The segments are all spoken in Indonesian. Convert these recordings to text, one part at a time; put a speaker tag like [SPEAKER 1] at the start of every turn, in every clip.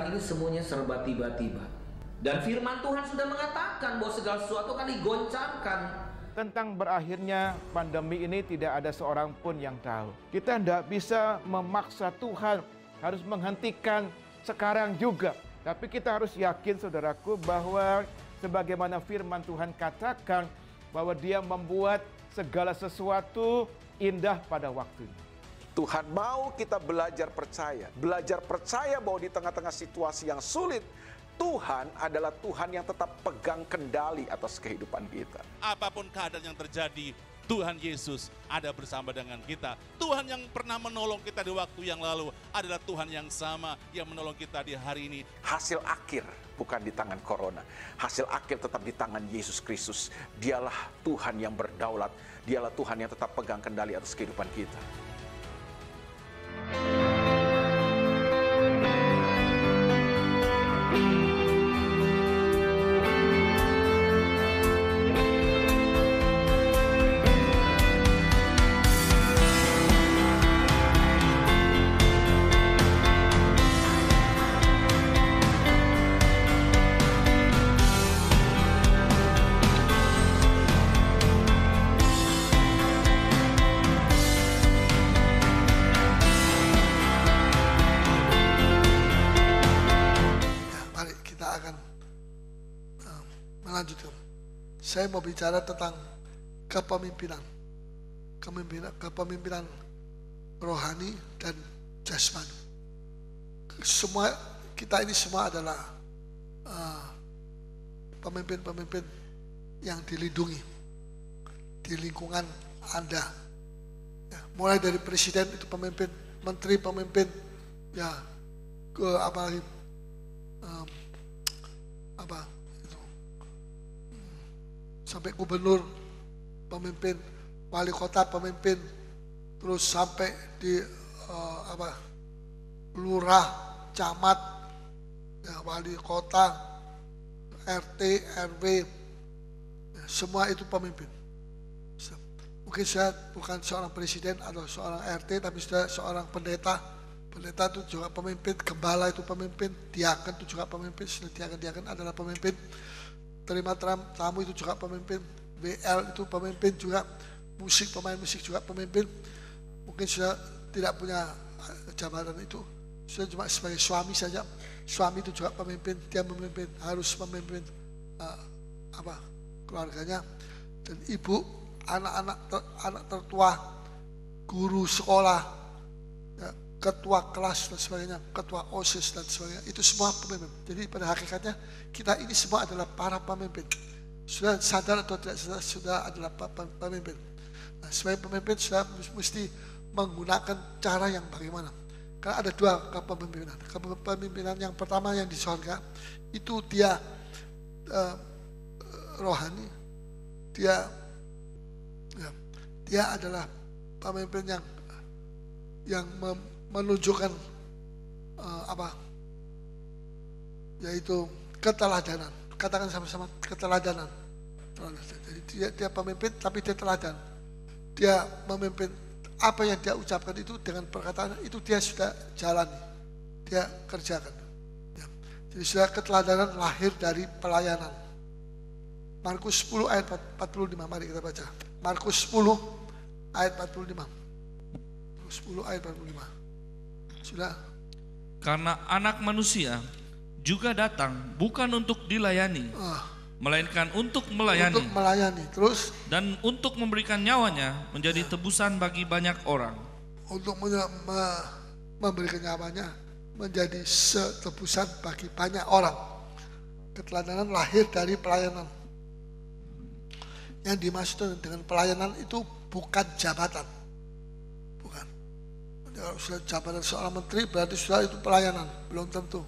[SPEAKER 1] sekarang ini semuanya serba tiba-tiba. Dan firman Tuhan sudah mengatakan bahwa segala sesuatu akan digoncangkan.
[SPEAKER 2] Tentang berakhirnya pandemi ini tidak ada seorang pun yang tahu. Kita tidak bisa memaksa Tuhan harus menghentikan sekarang juga. Tapi kita harus yakin saudaraku bahwa sebagaimana firman Tuhan katakan bahwa Dia membuat segala sesuatu indah pada waktunya.
[SPEAKER 3] Tuhan mau kita belajar percaya bahwa di tengah-tengah situasi yang sulit, Tuhan adalah Tuhan yang tetap pegang kendali atas kehidupan kita.
[SPEAKER 4] Apapun keadaan yang terjadi, Tuhan Yesus ada bersama dengan kita. Tuhan yang pernah menolong kita di waktu yang lalu adalah Tuhan yang sama yang menolong kita di hari ini.
[SPEAKER 3] Hasil akhir bukan di tangan corona. Hasil akhir tetap di tangan Yesus Kristus. Dialah Tuhan yang berdaulat. Dialah Tuhan yang tetap pegang kendali atas kehidupan kita.
[SPEAKER 5] Melanjutkan. Saya mau bicara tentang kepemimpinan rohani dan jasmani. Semua kita ini semua adalah pemimpin-pemimpin yang dilindungi di lingkungan Anda. Ya, mulai dari presiden itu pemimpin, menteri pemimpin, ya ke apalagi sampai gubernur pemimpin, wali kota pemimpin, terus sampai di lurah, camat, ya, wali kota, RT, RW, ya, semua itu pemimpin. Mungkin saya bukan seorang presiden atau seorang RT, tapi saya seorang pendeta. Pendeta itu juga pemimpin, gembala itu pemimpin, diaken itu juga pemimpin, diaken adalah pemimpin. Terima tamu itu juga pemimpin, WL itu pemimpin juga, pemain musik juga pemimpin. Mungkin sudah tidak punya jabatan itu, sudah cuma sebagai suami saja. Suami itu juga pemimpin, dia memimpin, harus memimpin keluarganya. Dan ibu, anak tertua, guru sekolah, ya, ketua kelas dan sebagainya, ketua OSIS dan sebagainya, itu semua pemimpin. Jadi pada hakikatnya kita ini semua adalah para pemimpin. Sudah sadar atau tidak sadar, sudah adalah pemimpin. Nah, sebagai pemimpin sudah mesti menggunakan cara yang bagaimana. Karena ada dua kepemimpinan. Kepemimpinan yang pertama yang di surga itu dia rohani, dia adalah pemimpin yang menunjukkan yaitu keteladanan. Katakan sama-sama, keteladanan. Jadi dia pemimpin tapi dia teladan. Dia memimpin, apa yang dia ucapkan itu dengan perkataan itu dia sudah jalani, dia kerjakan. Ya. Jadi sudah keteladanan lahir dari pelayanan. Markus 10 ayat 45, mari kita baca. Markus 10 ayat 45. Markus 10 ayat 45. Sudah.
[SPEAKER 6] Karena anak manusia juga datang bukan untuk dilayani, melainkan untuk melayani.
[SPEAKER 5] Untuk melayani, terus.
[SPEAKER 6] Dan untuk memberikan nyawanya menjadi tebusan bagi banyak orang.
[SPEAKER 5] Untuk memberikan nyawanya menjadi tebusan bagi banyak orang. Keteladanan lahir dari pelayanan. Yang dimaksud dengan pelayanan itu bukan jabatan. Bukan. Kalau sudah jabatan seorang menteri berarti sudah itu pelayanan, belum tentu.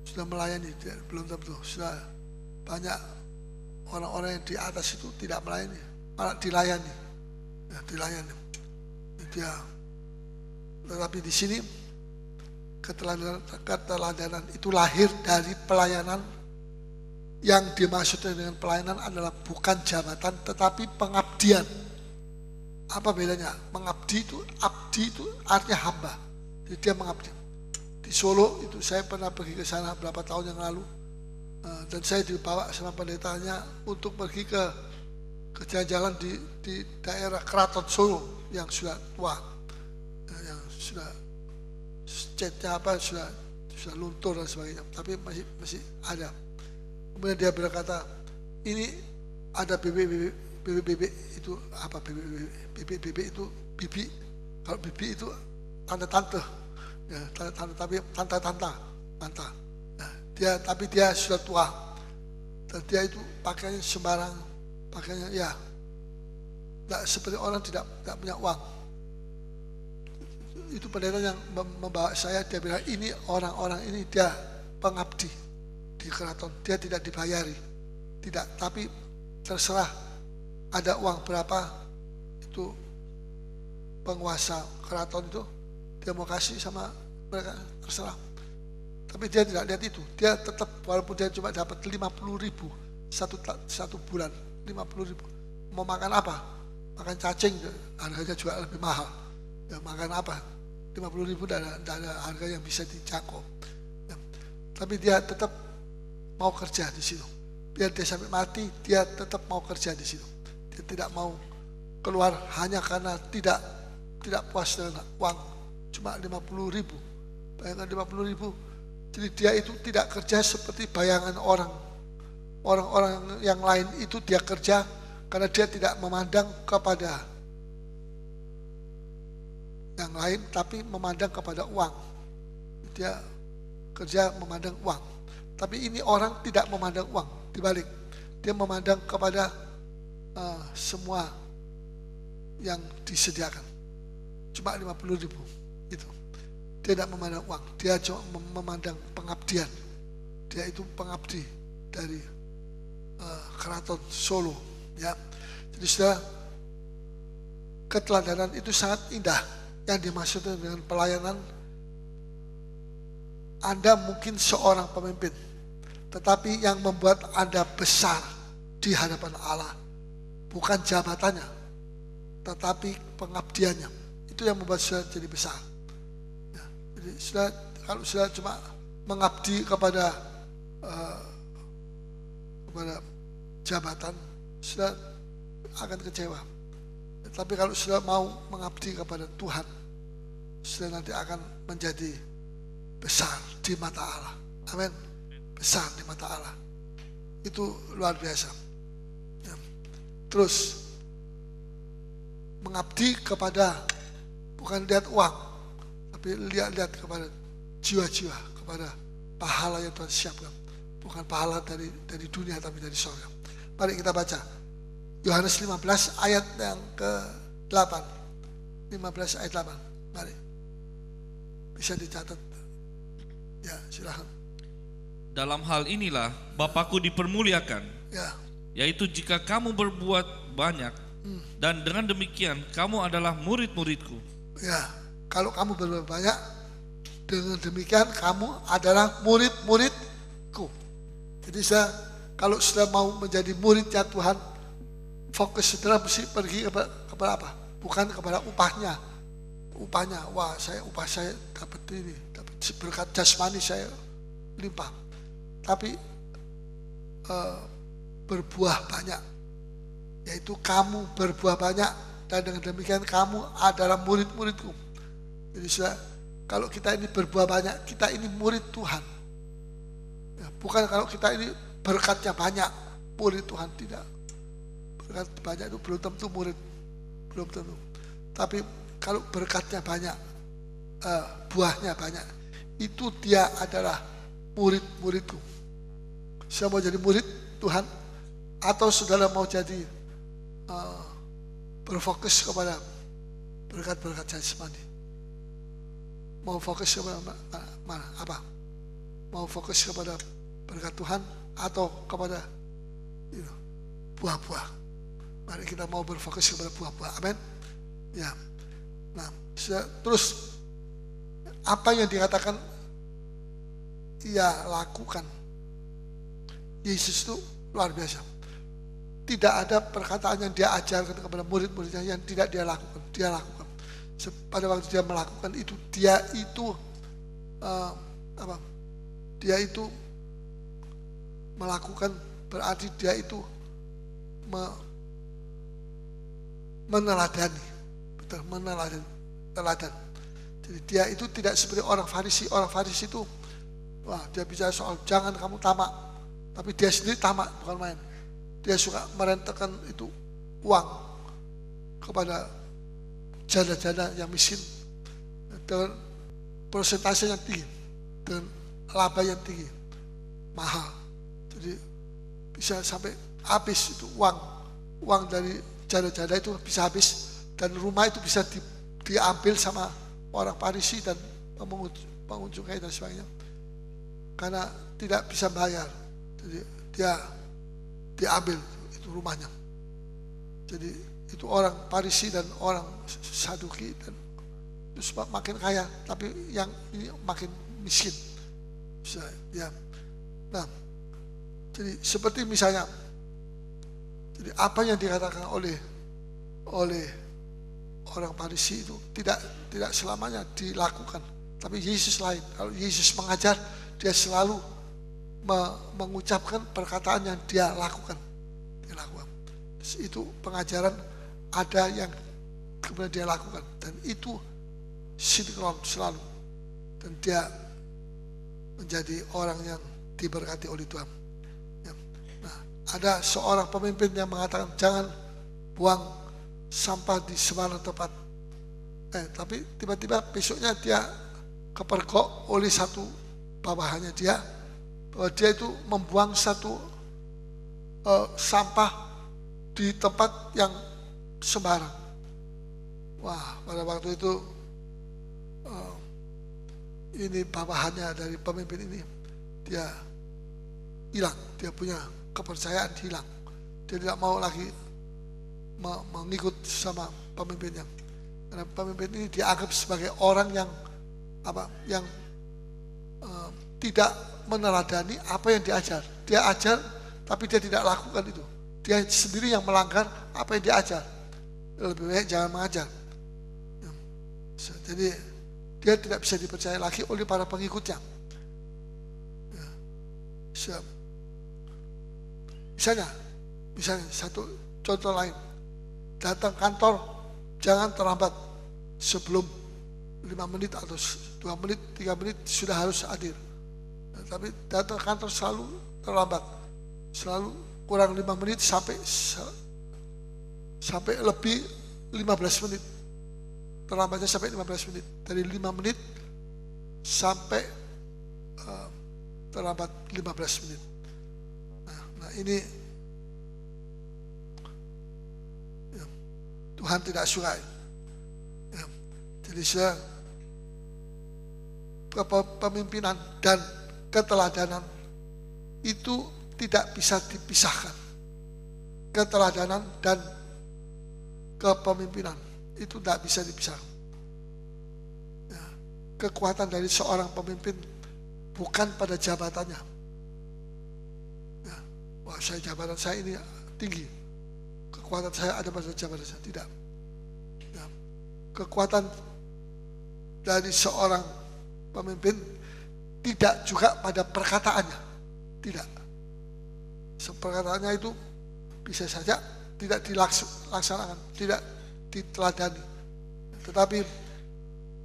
[SPEAKER 5] Sudah melayani, belum tentu. Sudah banyak orang-orang yang di atas itu tidak melayani, malah dilayani. Ya, dilayani. Dia. Tetapi di sini keteladanan itu lahir dari pelayanan. Yang dimaksudkan dengan pelayanan adalah bukan jabatan tetapi pengabdian. Apa bedanya? Mengabdi itu, abdi itu artinya hamba. Jadi dia mengabdi. Di di Solo itu saya pernah pergi ke sana berapa tahun yang lalu, dan saya dibawa sama pendetanya untuk pergi ke jalan-jalan di daerah Keraton Solo yang sudah tua, yang sudah catnya sudah luntur dan sebagainya, tapi masih ada. Kemudian dia berkata, ini ada bebek itu apa, bebek itu bibi, kalau bibi itu tante-tante, ya, tapi tante. Nah, tapi dia sudah tua, dan dia itu pakainya sembarang, pakainya ya, tidak seperti orang tidak punya uang. Itu pendeta yang membawa saya, dia bilang ini orang-orang ini dia pengabdi di keraton, dia tidak dibayari, tidak, tapi terserah ada uang berapa, itu penguasa keraton itu dia mau kasih sama mereka, terserah. Tapi dia tidak lihat itu, dia tetap walaupun dia cuma dapat 50.000 satu bulan, 50.000, mau makan apa? Makan cacing, harganya juga lebih mahal. Ya, makan apa? 50.000 tidak ada harga yang bisa dijangkau. Ya. Tapi dia tetap mau kerja di situ. Biar dia sampai mati, dia tetap mau kerja di situ. Dia tidak mau keluar hanya karena tidak puas dengan uang, cuma 50.000. Bayangkan 50.000. Jadi dia itu tidak kerja seperti bayangan orang-orang yang lain itu, dia kerja karena dia tidak memandang kepada yang lain, tapi memandang kepada uang. Dia kerja memandang uang. Tapi ini orang tidak memandang uang, dibalik. Dia memandang kepada semua yang disediakan. Cuma 50.000 itu. Dia tidak memandang uang, dia cuma memandang pengabdian. Dia itu pengabdi dari Keraton Solo, ya. Jadi sudah, keteladanan itu sangat indah. Yang dimaksud dengan pelayanan, Anda mungkin seorang pemimpin, tetapi yang membuat Anda besar di hadapan Allah bukan jabatannya, tetapi pengabdiannya. Itu yang membuat saudara jadi besar. Ya, jadi kalau saudara cuma mengabdi kepada jabatan, saudara akan kecewa. Tapi kalau sudah mau mengabdi kepada Tuhan, sudah nanti akan menjadi besar di mata Allah. Amin. Besar di mata Allah. Itu luar biasa. Ya. Terus mengabdi kepada, bukan lihat uang, tapi lihat kepada jiwa-jiwa, kepada pahala yang Tuhan siapkan. Bukan pahala dari dunia, tapi dari surga. Mari kita baca Yohanes 15 ayat yang ke-8. 15 ayat 8. Mari. Bisa dicatat. Ya, silakan.
[SPEAKER 6] Dalam hal inilah Bapakku dipermuliakan.
[SPEAKER 5] Ya.
[SPEAKER 6] Yaitu jika kamu berbuat banyak, dan dengan demikian kamu adalah murid-muridku.
[SPEAKER 5] Ya, kalau kamu berbuat banyak, dengan demikian kamu adalah murid-muridku. Jadi kalau sudah mau menjadi muridnya Tuhan, fokus saudara mesti pergi kepada apa? Bukan kepada upahnya. Upahnya, wah upah saya dapat ini, dapat berkat jasmani saya limpah. Tapi berbuah banyak, yaitu kamu berbuah banyak, dan dengan demikian kamu adalah murid-muridku. Jadi kalau kita ini berbuah banyak, kita ini murid Tuhan. Ya, bukan kalau kita ini berkatnya banyak, murid Tuhan, tidak. Berkat banyak itu belum tentu murid, belum tentu. Tapi kalau berkatnya banyak, buahnya banyak, itu dia adalah murid-muridku. Saya mau jadi murid Tuhan, atau saudara mau jadi berfokus kepada berkat-berkat jasmani? Mau fokus kepada mana? Apa? Mau fokus kepada berkat Tuhan atau kepada buah-buah? Mari kita mau berfokus kepada buah-buah. Amin. Ya. Nah, terus apa yang dikatakan ia lakukan? Yesus itu luar biasa. Tidak ada perkataan yang dia ajarkan kepada murid-muridnya yang tidak dia lakukan. Dia lakukan. Pada waktu dia melakukan itu, dia itu dia itu melakukan, berarti dia itu meneladani, betul, teladan. Jadi dia itu tidak seperti orang Farisi. Orang Farisi itu, wah, dia bicara soal jangan kamu tamak, tapi dia sendiri tamak, bukan main. Dia suka merentakan itu uang kepada janda-janda yang miskin dengan persentase yang tinggi, dengan laba yang tinggi, mahal. Jadi bisa sampai habis itu uang dari janda-janda itu bisa habis, dan rumah itu bisa diambil sama orang Farisi dan pengunjung dan sebagainya, karena tidak bisa bayar. Jadi dia diambil itu rumahnya. Jadi itu orang Farisi dan orang Saduki, dan itu sebab makin kaya, tapi yang ini makin miskin. Bisa, ya. Nah, jadi seperti misalnya, jadi apa yang dikatakan oleh orang Farisi itu tidak selamanya dilakukan. Tapi Yesus lain. Kalau Yesus mengajar, dia selalu mengucapkan perkataan yang dia lakukan. Itu pengajaran ada yang kemudian dia lakukan, dan itu sinkron selalu, dan dia menjadi orang yang diberkati oleh Tuhan. Nah, ada seorang pemimpin yang mengatakan jangan buang sampah di sembarang tempat. Tapi tiba-tiba besoknya dia kepergok oleh satu bawahannya dia, bahwa dia itu membuang satu sampah di tempat yang sembarang. Wah, pada waktu itu ini bawahannya dari pemimpin ini, dia hilang, dia punya kepercayaan hilang. Dia tidak mau lagi mengikut sama pemimpinnya, karena pemimpin ini dianggap sebagai orang yang tidak meneladani apa yang diajar. Dia ajar tapi dia tidak lakukan itu. Dia sendiri yang melanggar apa yang diajar. Lebih baik jangan mengajar. Jadi dia tidak bisa dipercaya lagi oleh para pengikutnya. Misalnya satu contoh lain, datang kantor jangan terlambat, sebelum 5 menit atau 2 menit, 3 menit sudah harus hadir. Tapi datang kantor selalu terlambat, selalu kurang 5 menit sampai lebih 15 menit. Terlambatnya sampai 15 menit. Dari 5 menit sampai terlambat 15 menit. Nah ini ya, Tuhan tidak suka. Ya, jadi kepemimpinan dan keteladanan itu tidak bisa dipisahkan. Keteladanan dan kepemimpinan itu tidak bisa dipisahkan. Ya, kekuatan dari seorang pemimpin bukan pada jabatannya. Ya, wah, jabatan saya ini tinggi, kekuatan saya ada pada jabatan saya. Tidak. Ya, kekuatan dari seorang pemimpin tidak juga pada perkataannya. Tidak. Perkataannya itu bisa saja tidak dilaksanakan, tidak diteladani. Tetapi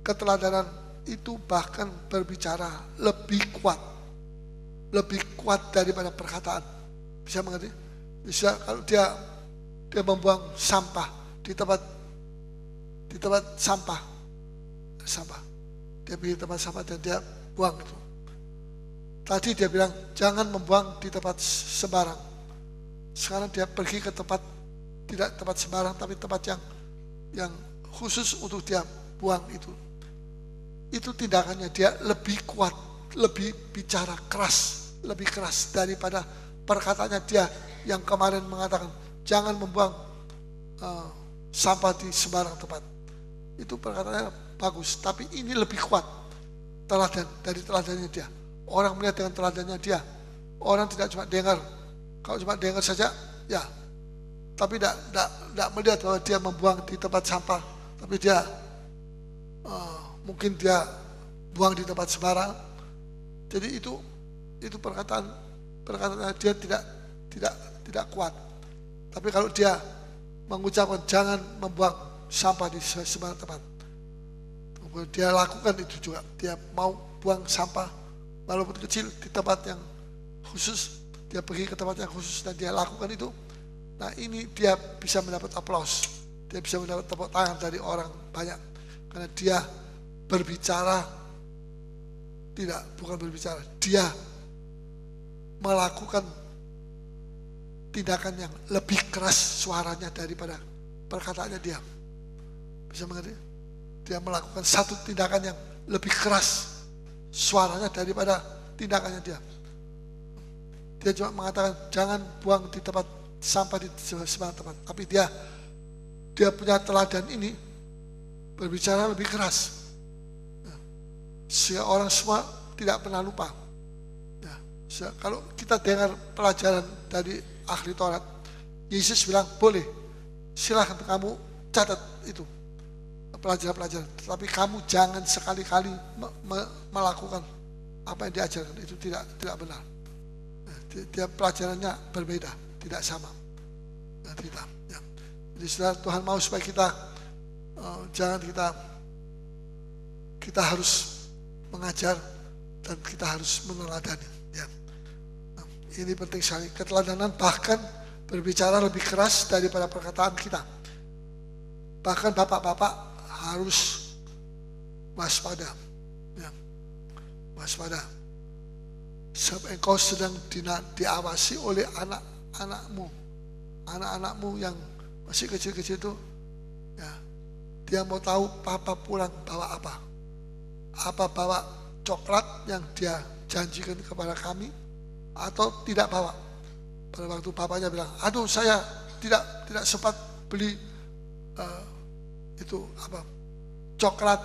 [SPEAKER 5] keteladanan itu bahkan berbicara lebih kuat daripada perkataan. Bisa mengerti? Bisa kalau dia membuang sampah di tempat sampah, dia pergi tempat sampah dan dia buang itu. Tadi dia bilang jangan membuang di tempat sembarang. Sekarang dia pergi ke tempat, tidak tempat sembarang, tapi tempat yang khusus untuk dia buang itu. Itu tindakannya dia lebih kuat, lebih bicara keras, lebih keras daripada perkataannya dia yang kemarin mengatakan jangan membuang sampah di sembarang tempat. Itu perkataannya bagus, tapi ini lebih kuat teladan dari teladannya dia. Orang melihat dengan teladannya dia. Orang tidak cuma dengar. Kalau cuma dengar saja, ya. Tapi tidak melihat bahwa dia membuang di tempat sampah. Tapi dia mungkin dia buang di tempat sembarangan. Jadi itu perkataan dia tidak kuat. Tapi kalau dia mengucapkan jangan membuang sampah di sembarang tempat, dia lakukan itu juga. Dia mau buang sampah walaupun kecil di tempat yang khusus, dia pergi ke tempat yang khusus dan dia lakukan itu. Nah ini dia bisa mendapat aplaus, dia bisa mendapat tepuk tangan dari orang banyak karena dia bukan berbicara, dia melakukan tindakan yang lebih keras suaranya daripada perkataannya dia. Bisa mengerti? Dia melakukan satu tindakan yang lebih keras suaranya daripada tindakannya dia. Dia cuma mengatakan jangan buang di tempat sampah di sembarang tempat. Tapi dia punya teladan ini berbicara lebih keras. Sehingga orang semua tidak pernah lupa. Kalau kita dengar pelajaran dari ahli Taurat, Yesus bilang boleh, silahkan kamu catat itu pelajaran-pelajaran, tapi kamu jangan sekali-kali melakukan apa yang diajarkan, itu tidak benar. Dia pelajarannya berbeda, tidak sama. Jadi saudara, Tuhan mau supaya kita kita harus mengajar dan kita harus meneladani. Ini penting sekali. Keteladanan bahkan berbicara lebih keras daripada perkataan kita. Bahkan bapak-bapak harus waspada. Waspada. Sebab engkau sedang diawasi oleh anak-anakmu yang masih kecil-kecil itu. Dia mau tahu papa pulang bawa apa. Apa bawa coklat yang dia janjikan kepada kami atau tidak bawa. Pada waktu papanya bilang, aduh saya tidak sempat beli coklat,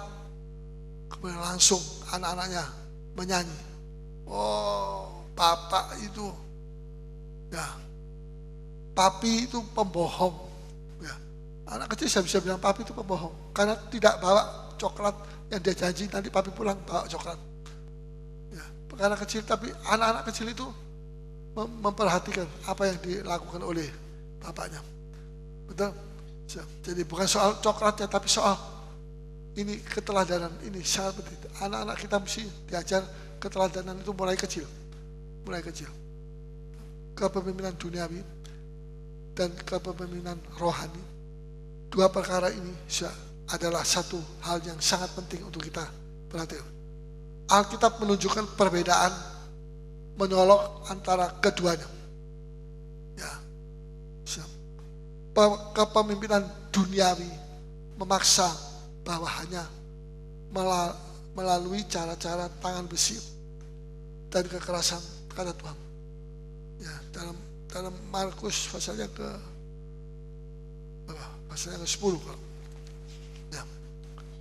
[SPEAKER 5] kemudian langsung anak-anaknya menyanyi. Oh, bapak itu, papi itu pembohong. Anak kecil saya bisa bilang papi itu pembohong karena tidak bawa coklat yang dia janji nanti papi pulang bawa coklat. Karena kecil, tapi anak-anak kecil itu memperhatikan apa yang dilakukan oleh bapaknya. Betul? Jadi bukan soal coklatnya, tapi soal ini keteladanan, ini sangat penting. Anak-anak kita mesti diajar keteladanan itu mulai kecil. Kepemimpinan duniawi dan kepemimpinan rohani. Dua perkara ini adalah satu hal yang sangat penting untuk kita perhatikan. Alkitab menunjukkan perbedaan menyolok antara keduanya. Kepemimpinan duniawi memaksa bahwa hanya melalui cara-cara tangan besi dan kekerasan, kata Tuhan. Dalam Markus pasalnya ke-10 kalau.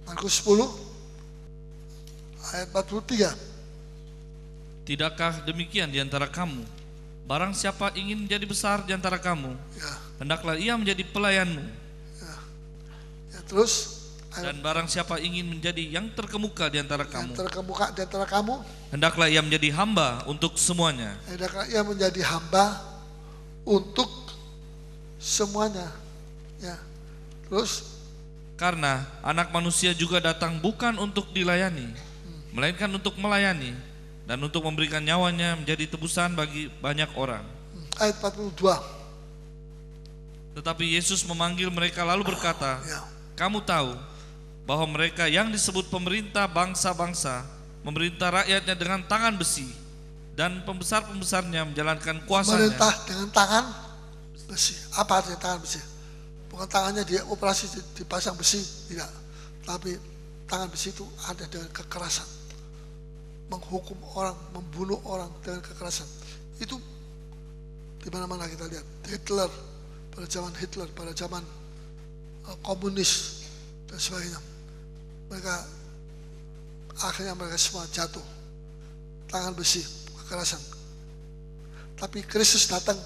[SPEAKER 5] Markus 10 ayat 43.
[SPEAKER 6] Tidakkah demikian di antara kamu? Barang siapa ingin menjadi besar di antara kamu, hendaklah ia menjadi pelayanmu.
[SPEAKER 5] Terus
[SPEAKER 6] dan barang siapa ingin menjadi yang terkemuka di antara kamu,
[SPEAKER 5] hendaklah
[SPEAKER 6] ia menjadi hamba untuk semuanya.
[SPEAKER 5] Hendaklah ia menjadi hamba untuk semuanya. Terus
[SPEAKER 6] karena anak manusia juga datang bukan untuk dilayani, melainkan untuk melayani dan untuk memberikan nyawanya menjadi tebusan bagi banyak orang.
[SPEAKER 5] Ayat 42.
[SPEAKER 6] Tetapi Yesus memanggil mereka lalu berkata, kamu tahu bahwa mereka yang disebut pemerintah bangsa-bangsa memerintah rakyatnya dengan tangan besi, dan pembesar-pembesarnya menjalankan kuasanya.
[SPEAKER 5] Memerintah dengan tangan besi. Apa artinya tangan besi? Bukan tangannya dia operasi dipasang besi, tidak. Tapi tangan besi itu ada dengan kekerasan, menghukum orang, membunuh orang dengan kekerasan. Itu di mana-mana kita lihat. Hitler, pada zaman Hitler, pada zaman komunis dan sebagainya, akhirnya mereka semua jatuh. Tangan besi, kekerasan. Tapi Kristus datang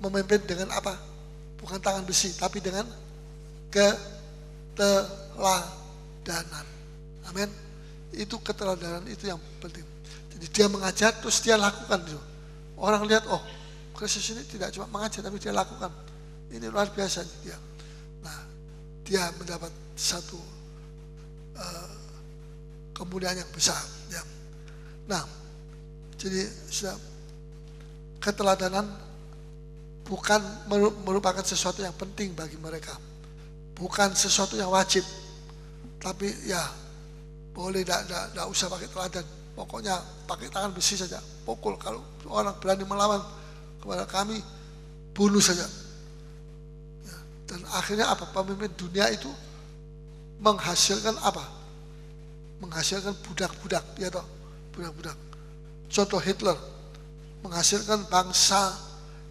[SPEAKER 5] memimpin dengan apa? Bukan tangan besi, tapi dengan keteladanan. Amin. Itu keteladanan itu yang penting. Jadi dia mengajar terus dia lakukan itu. Orang lihat, oh Kristus ini tidak cuma mengajar tapi dia lakukan. Ini luar biasa dia. Nah, dia mendapat satu kemuliaan yang besar. Ya. Nah, jadi keteladanan bukan merupakan sesuatu yang penting bagi mereka, bukan sesuatu yang wajib, tapi ya boleh tidak usah pakai teladan, pokoknya pakai tangan besi saja, pukul. Kalau orang berani melawan kepada kami, bunuh saja. Ya. Dan akhirnya apa? Pemimpin dunia itu menghasilkan apa? Menghasilkan budak-budak, ya toh, budak-budak. Contoh Hitler menghasilkan bangsa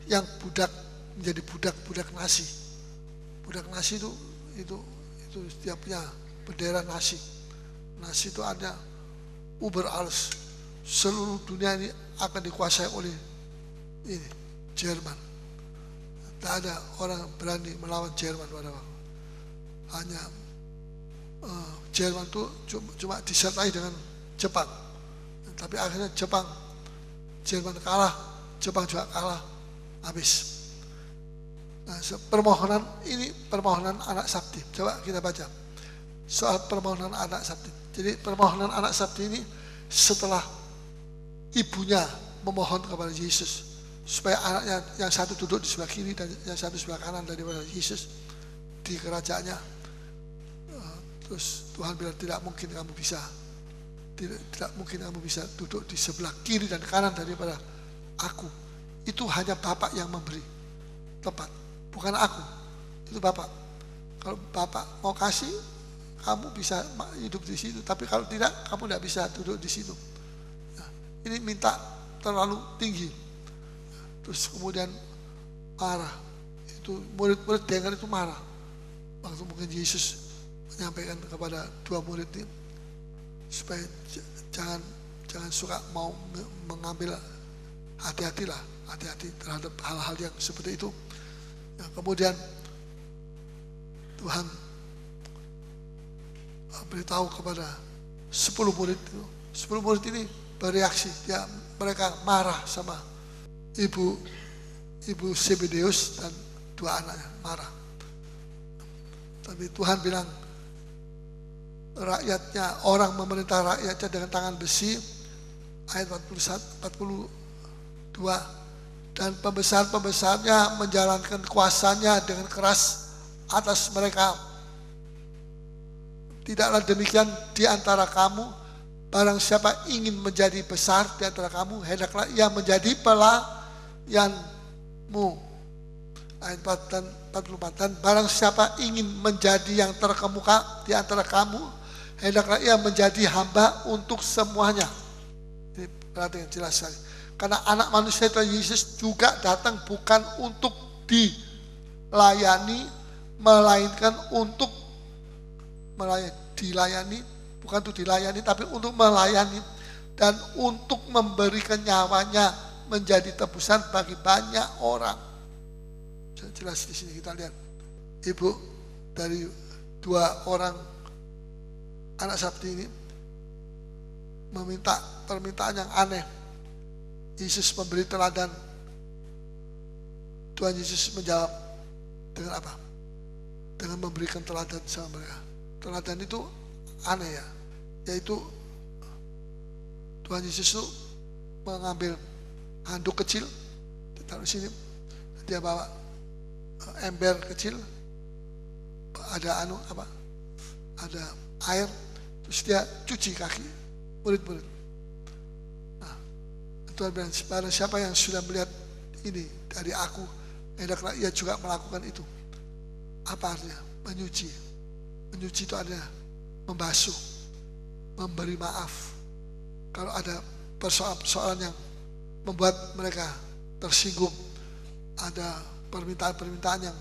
[SPEAKER 5] yang budak menjadi budak Nazi. Budak Nazi itu dia punya bendera Nazi. Nazi itu ada Uber alles. Seluruh dunia ini akan dikuasai oleh ini Jerman. Tidak ada orang berani melawan Jerman pada waktu. Hanya Jerman itu cuma disertai dengan Jepang, tapi akhirnya Jerman kalah, Jepang juga kalah, habis. Nah, permohonan anak Sabti. Coba kita baca soal permohonan anak Sabti. Jadi permohonan anak Sabti ini setelah ibunya memohon kepada Yesus supaya anaknya yang satu duduk di sebelah kiri dan yang satu sebelah kanan daripada Yesus di kerajaannya. Terus Tuhan bilang tidak mungkin kamu bisa duduk di sebelah kiri dan kanan daripada aku. Itu hanya Bapak yang memberi tempat, bukan aku. Itu Bapak. Kalau Bapak mau kasih, kamu bisa hidup di situ. Tapi kalau tidak, kamu tidak bisa duduk di situ. Nah, ini minta terlalu tinggi. Terus kemudian marah. Itu murid-murid dengar itu marah. Waktu mungkin Yesus menyampaikan kepada dua murid ini supaya jangan suka mau mengambil, hati-hati terhadap hal-hal yang seperti itu. Ya, kemudian Tuhan beritahu kepada 10 murid itu. 10 murid ini bereaksi, ya mereka marah sama ibu Zebedeus dan dua anaknya, marah. Tapi Tuhan bilang, rakyatnya, orang memerintah rakyatnya dengan tangan besi, ayat 42, dan pembesar-pembesarnya menjalankan kuasanya dengan keras atas mereka. Tidaklah demikian di antara kamu, barang siapa ingin menjadi besar di antara kamu, hendaklah ia menjadi pelayanmu. Ayat 44, dan barang siapa ingin menjadi yang terkemuka di antara kamu, hendaklah ia menjadi hamba untuk semuanya. Ini perhatian jelas sekali. Karena anak manusia itu Yesus juga datang bukan untuk dilayani, melainkan untuk dilayani, bukan untuk dilayani, tapi untuk melayani dan untuk memberikan nyawanya menjadi tebusan bagi banyak orang. Jelas di sini kita lihat ibu dari dua orang anak Sabti ini meminta permintaan yang aneh. Yesus memberi teladan. Tuhan Yesus menjawab dengan apa? Dengan memberikan teladan sama mereka. Teladan itu aneh ya, yaitu Tuhan Yesus itu mengambil handuk kecil, ditaruh sini, dia bawa ember kecil, ada ada air, terus dia cuci kaki murid-murid. Nah, Tuhan bilang, barang siapa yang sudah melihat ini dari aku, hendaklah ia juga melakukan itu. Apa artinya? Menyuci. Menyuci itu artinya membasuh, memberi maaf. Kalau ada persoalan-persoalan yang membuat mereka tersinggung, ada permintaan-permintaan yang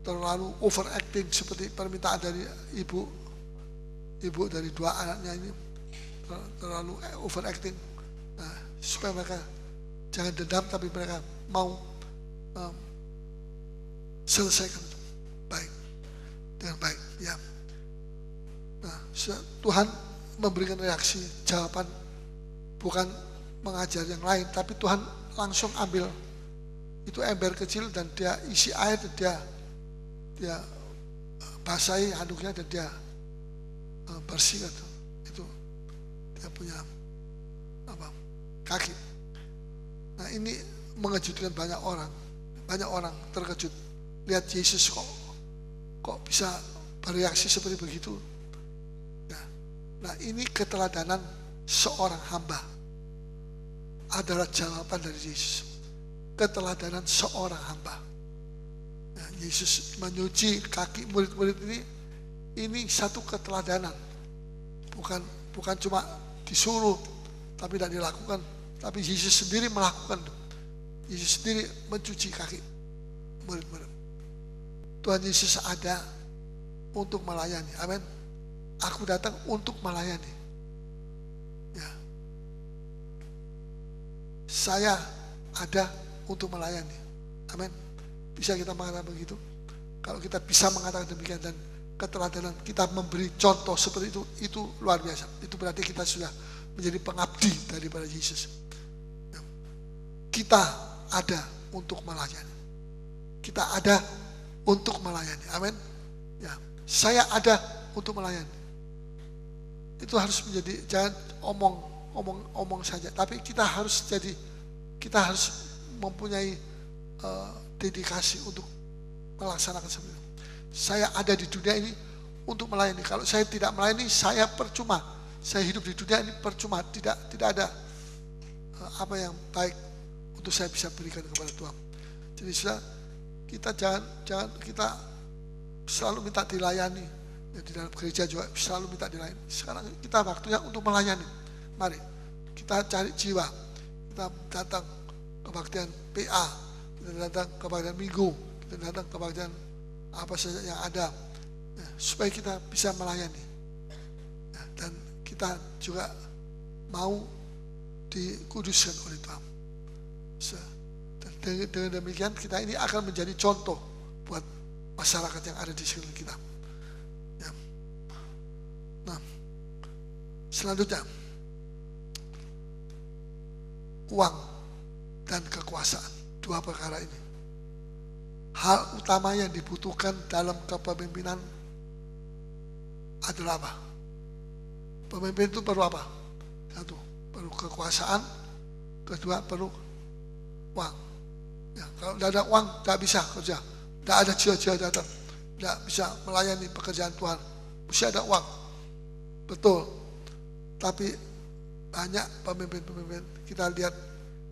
[SPEAKER 5] terlalu overacting seperti permintaan dari ibu dari dua anaknya ini, terlalu overacting. Nah, supaya mereka jangan dendam, tapi mereka mau selesaikan dengan baik ya. Nah, Tuhan memberikan reaksi, jawaban, bukan mengajar yang lain, tapi Tuhan langsung ambil itu ember kecil dan dia isi air dan dia basahi handuknya dan dia bersihkan itu dia punya kaki. Nah ini mengejutkan banyak orang terkejut lihat Yesus kok bisa bereaksi seperti begitu. Nah ini keteladanan seorang hamba adalah jawaban dari Yesus. Keteladanan seorang hamba. Nah, Yesus menyuci kaki murid-murid ini satu keteladanan. Bukan cuma disuruh tapi tidak dilakukan, tapi Yesus sendiri melakukan. Yesus sendiri mencuci kaki murid-murid. Tuhan Yesus ada untuk melayani. Amin. Aku datang untuk melayani. Ya. Saya ada untuk melayani. Amin. Bisa kita mengatakan begitu? Kalau kita bisa mengatakan demikian dan keteladanan kita memberi contoh seperti itu luar biasa. Itu berarti kita sudah menjadi pengabdi daripada Yesus. Ya. Kita ada untuk melayani. Kita ada untuk melayani. Amin. Ya. Saya ada untuk melayani. Itu harus menjadi jangan omong saja, tapi kita harus mempunyai dedikasi untuk melaksanakan seperti itu. Saya ada di dunia ini untuk melayani. Kalau saya tidak melayani, saya percuma. Saya hidup di dunia ini percuma. Tidak ada apa yang baik untuk saya bisa berikan kepada Tuhan. Jadi kita jangan kita selalu minta dilayani. Ya, di dalam gereja juga selalu minta dilayani. Sekarang kita waktunya untuk melayani. Mari kita cari jiwa. Kita datang kebaktian PA, kita datang kebaktian Minggu, kita datang kebaktian apa saja yang ada, ya, supaya kita bisa melayani. Ya, dan kita juga mau dikuduskan oleh Tuhan. Dengan demikian kita ini akan menjadi contoh buat masyarakat yang ada di sekeliling kita. Ya. Nah, selanjutnya uang dan kekuasaan, dua perkara ini. Hal utama yang dibutuhkan dalam kepemimpinan adalah apa? Pemimpin itu perlu apa? Satu, perlu kekuasaan. Kedua, perlu uang. Ya, kalau tidak ada uang, tidak bisa kerja. Tidak ada jiwa-jiwa datang. Tidak bisa melayani pekerjaan Tuhan. Mesti ada uang. Betul. Tapi banyak pemimpin-pemimpin kita lihat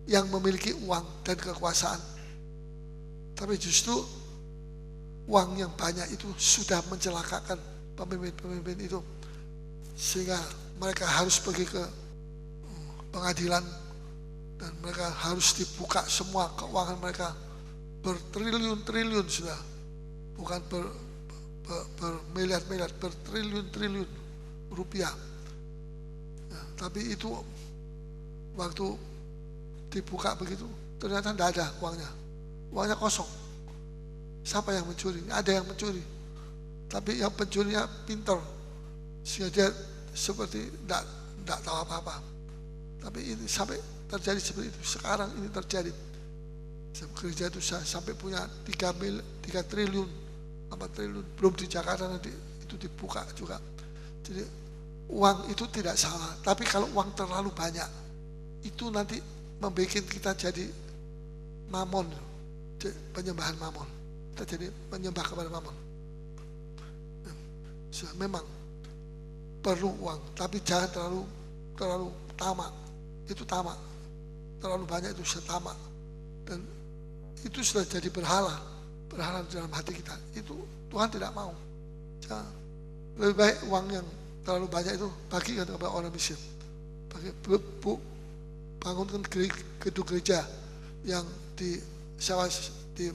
[SPEAKER 5] yang memiliki uang dan kekuasaan. Tapi justru uang yang banyak itu sudah mencelakakan pemimpin-pemimpin itu. Sehingga mereka harus pergi ke pengadilan dan mereka harus dibuka semua keuangan mereka bertriliun-triliun sudah. Bukan bermiliar-miliar, bertriliun-triliun rupiah. Nah, tapi itu waktu dibuka begitu ternyata tidak ada uangnya kosong. Siapa yang mencuri? Ada yang mencuri, tapi yang pencurinya pintar sehingga dia seperti tidak tahu apa-apa. Tapi ini sampai terjadi seperti itu. Sekarang ini terjadi. Gereja itu sampai punya 3 triliun, 4 triliun. Belum di Jakarta nanti itu dibuka juga. Jadi uang itu tidak salah, tapi kalau uang terlalu banyak itu nanti membuat kita jadi mamon, penyembahan mamon. Kita jadi menyembah kepada mamon. Memang perlu uang, tapi jangan terlalu tamak. Itu tamak. Terlalu banyak itu sudah tamak. Dan itu sudah jadi berhala dalam hati kita. Itu Tuhan tidak mau. Jangan. Lebih baik uang yang terlalu banyak itu bagikan kepada orang miskin. Bangunkan gedung gereja yang di sawah di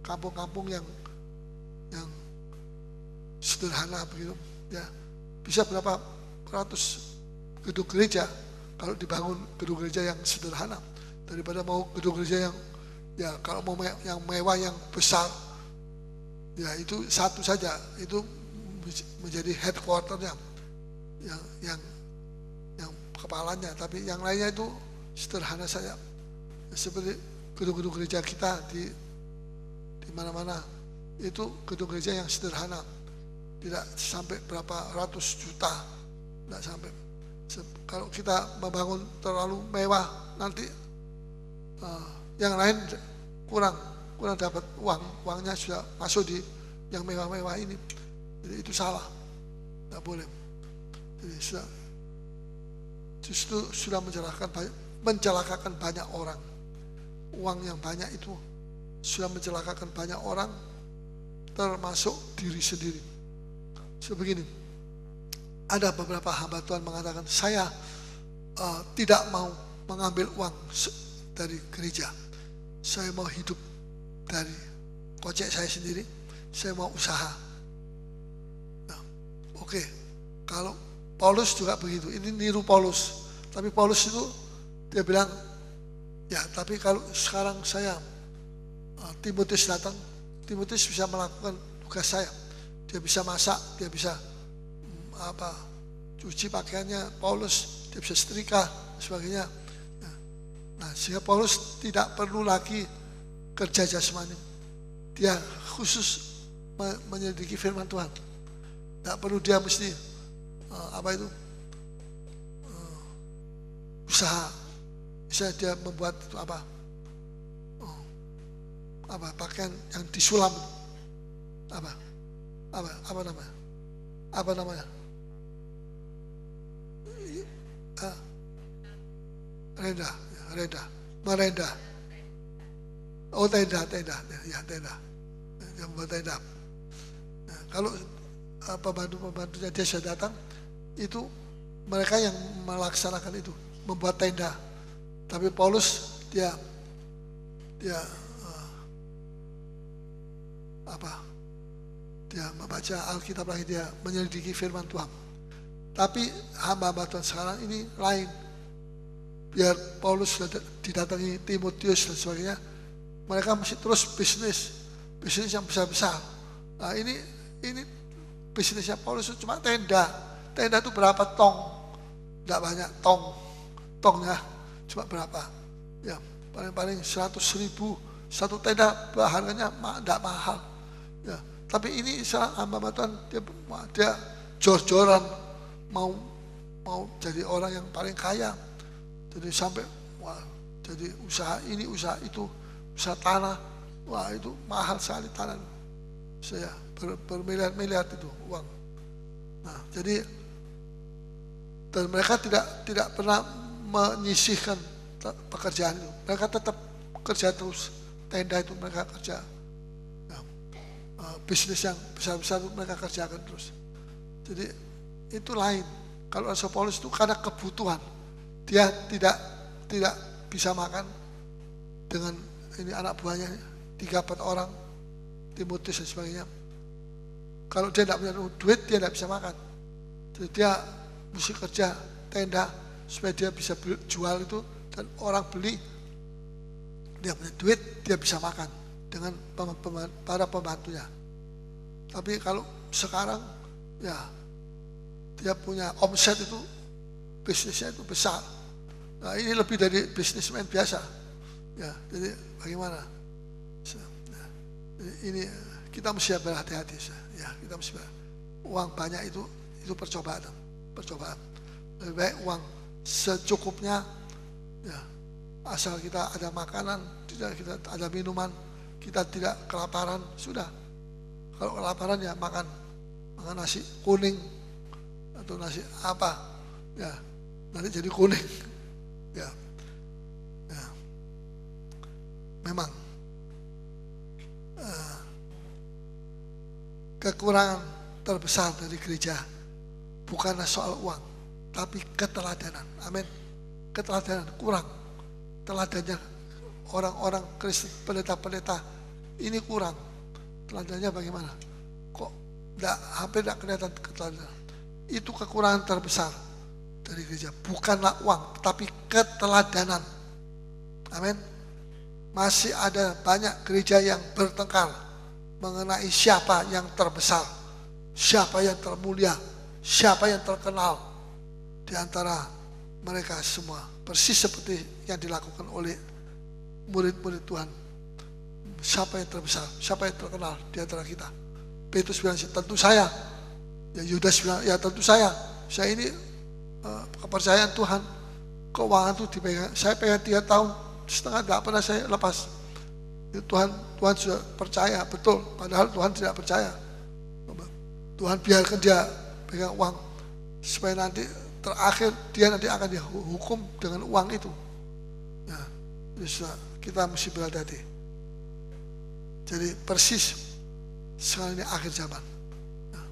[SPEAKER 5] kampung-kampung yang sederhana begitu, ya. Bisa berapa ratus gedung gereja kalau dibangun gedung gereja yang sederhana daripada mau gedung gereja yang ya kalau mau yang mewah yang besar, ya itu satu saja itu menjadi headquarternya, yang kepalanya, tapi yang lainnya itu sederhana saja. Seperti gedung-gedung gereja kita di mana-mana itu gedung gereja yang sederhana, tidak sampai berapa ratus juta, tidak sampai. Kalau kita membangun terlalu mewah, nanti yang lain kurang dapat uangnya sudah masuk di yang mewah-mewah ini. Jadi itu salah, tidak boleh. Jadi justru sudah mencelakakan banyak orang. Uang yang banyak itu sudah mencelakakan banyak orang, termasuk diri sendiri. Sebegini, ada beberapa hamba Tuhan mengatakan, saya tidak mau mengambil uang dari gereja. Saya mau hidup dari kocek saya sendiri, saya mau usaha. Nah, oke. Kalau Paulus juga begitu, ini niru Paulus. Tapi Paulus itu dia bilang, ya tapi kalau sekarang saya Timotius datang, Timotius bisa melakukan tugas saya. Dia bisa masak, dia bisa cuci pakaiannya Paulus, dia bisa setrika sebagainya. Nah, sehingga Paulus tidak perlu lagi kerja jasmani. Dia khusus menyelidiki firman Tuhan. Tidak perlu dia mesti usaha. Misalnya dia membuat itu pakaian yang disulam, apa namanya? Merenda. Oh, tenda. Yang membuat tenda. Nah, kalau pembantu-pembantunya dia sudah datang, itu mereka yang melaksanakan itu, membuat tenda. Tapi Paulus dia membaca Alkitab lagi, dia menyelidiki firman Tuhan. Tapi hamba-hamba Tuhan sekarang ini lain. Biar Paulus sudah didatangi Timotius dan sebagainya, mereka masih terus bisnis yang besar-besar. Nah, ini bisnisnya Paulus itu cuma tenda. Tenda itu berapa tong? Tidak banyak tongnya cuma berapa? Ya, paling 100.000 satu tenda, harganya tidak mahal. Ya, tapi ini hamba Tuhan dia jor-joran mau jadi orang yang paling kaya. Jadi sampai jadi usaha ini, usaha itu, usaha tanah. Wah, itu mahal sekali tanah. Saya bermiliar-miliar itu uang. Nah, jadi dan mereka tidak pernah menyisihkan pekerjaan itu. Mereka tetap kerja terus. Tenda itu mereka kerja. Nah, bisnis yang besar-besar itu mereka kerjakan terus. Jadi itu lain. Kalau Rasul Paulus itu karena kebutuhan. Dia tidak bisa makan dengan ini anak buahnya 3-4 orang, Timotius dan sebagainya. Kalau dia tidak punya duit, dia tidak bisa makan. Jadi dia mesti kerja tenda supaya dia bisa jual itu, dan orang beli, dia punya duit, dia bisa makan dengan para pembantunya. Tapi kalau sekarang ya dia punya omset itu, bisnisnya itu besar. Nah, ini lebih dari bisnismen biasa. Ya, jadi bagaimana? Nah, ini kita mesti berhati-hati. Ya, kita mesti uang banyak itu percobaan. Lebih baik uang secukupnya. Ya, asal kita ada makanan, kita ada minuman, kita tidak kelaparan, sudah. Kalau kelaparan ya makan nasi kuning atau nasi apa, ya nanti jadi kuning. Ya, memang kekurangan terbesar dari gereja bukanlah soal uang, tapi keteladanan. Amin. Keteladanan kurang. Teladannya orang-orang Kristen, pendeta-pendeta ini kurang. Teladannya bagaimana? Kok hampir tidak kelihatan keteladanan. Itu kekurangan terbesar dari gereja, bukanlah uang, tapi keteladanan. Amin. Masih ada banyak gereja yang bertengkar mengenai siapa yang terbesar, siapa yang termulia, siapa yang terkenal. di antara mereka semua, persis seperti yang dilakukan oleh murid-murid Tuhan. Siapa yang terbesar, siapa yang terkenal di antara kita? Petrus bilang, tentu saya. Ya Yudas bilang, ya tentu saya ini kepercayaan Tuhan. Keuangan itu dipegang, saya pegang 3 tahun setengah, tidak pernah saya lepas. Tuhan sudah percaya, betul. Padahal Tuhan tidak percaya. Tuhan biarkan dia pegang uang, supaya nanti terakhir dia nanti akan dihukum dengan uang itu. Ya, kita mesti berhati-hati. Jadi persis sekarang ini akhir zaman. Nah,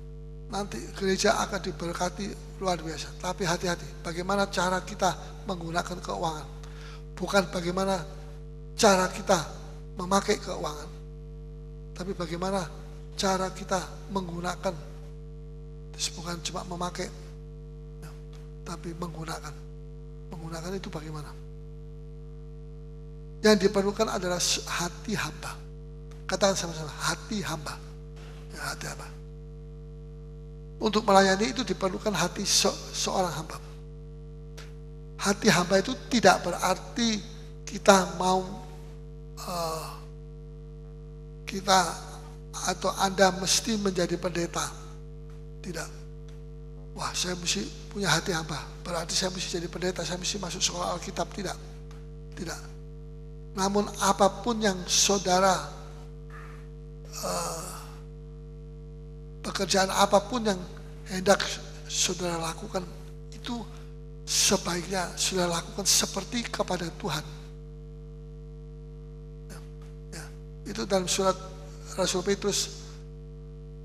[SPEAKER 5] nanti gereja akan diberkati luar biasa. Tapi hati-hati, bagaimana cara kita menggunakan keuangan. Bukan bagaimana cara kita memakai keuangan. Tapi bagaimana cara kita menggunakan. Bukan cuma memakai, ya, tapi menggunakan. Menggunakan itu bagaimana? Yang diperlukan adalah hati hamba. Katakan sama-sama, hati hamba. Ya, hati hamba. Untuk melayani itu diperlukan hati seorang hamba. Hati hamba itu tidak berarti kita mau kita atau Anda mesti menjadi pendeta. Tidak. Wah, saya mesti punya hati hamba. Berarti saya mesti jadi pendeta, saya mesti masuk sekolah Alkitab. Tidak. Tidak. Namun apapun yang saudara pekerjaan apapun yang hendak saudara lakukan, itu sebaiknya saudara lakukan seperti kepada Tuhan. Ya, itu dalam surat Rasul Petrus,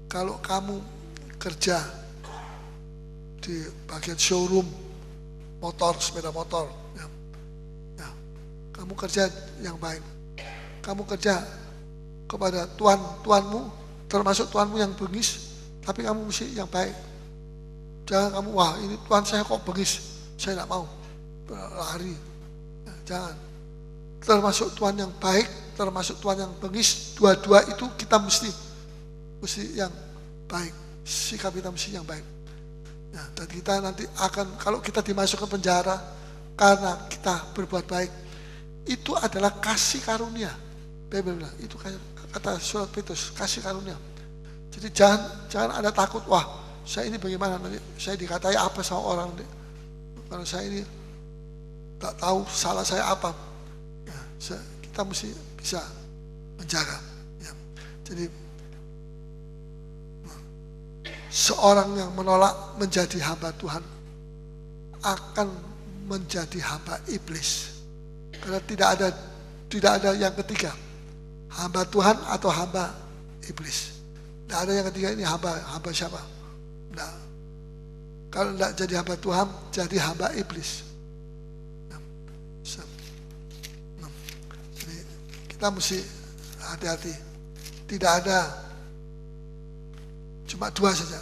[SPEAKER 5] kalau kamu kerja di bagian showroom motor, sepeda motor, ya, ya, kamu kerja yang baik, kamu kerja kepada Tuhanmu, termasuk Tuhanmu yang bengis, tapi kamu mesti yang baik. Jangan kamu, wah ini Tuhan saya kok bengis, saya tidak mau lari. Ya, jangan. Termasuk Tuhan yang baik, termasuk Tuhan yang bengis, dua-dua itu kita mesti yang baik. Sikap kita mesti yang baik. Ya, dan kita nanti akan, kalau kita dimasukkan penjara karena kita berbuat baik, itu adalah kasih karunia. Bible bilang, itu kata surat Petrus, kasih karunia. Jadi jangan ada takut, wah saya ini bagaimana nanti, saya dikatai apa sama orang, karena saya ini tak tahu salah saya apa. Ya, kita mesti bisa menjaga. Ya. Jadi seorang yang menolak menjadi hamba Tuhan akan menjadi hamba iblis. Karena tidak ada yang ketiga. Hamba Tuhan atau hamba iblis. Tidak ada yang ketiga, ini hamba siapa? Nah, kalau tidak jadi hamba Tuhan, jadi hamba iblis. Jadi kita mesti hati-hati. Tidak ada, cuma 2 saja.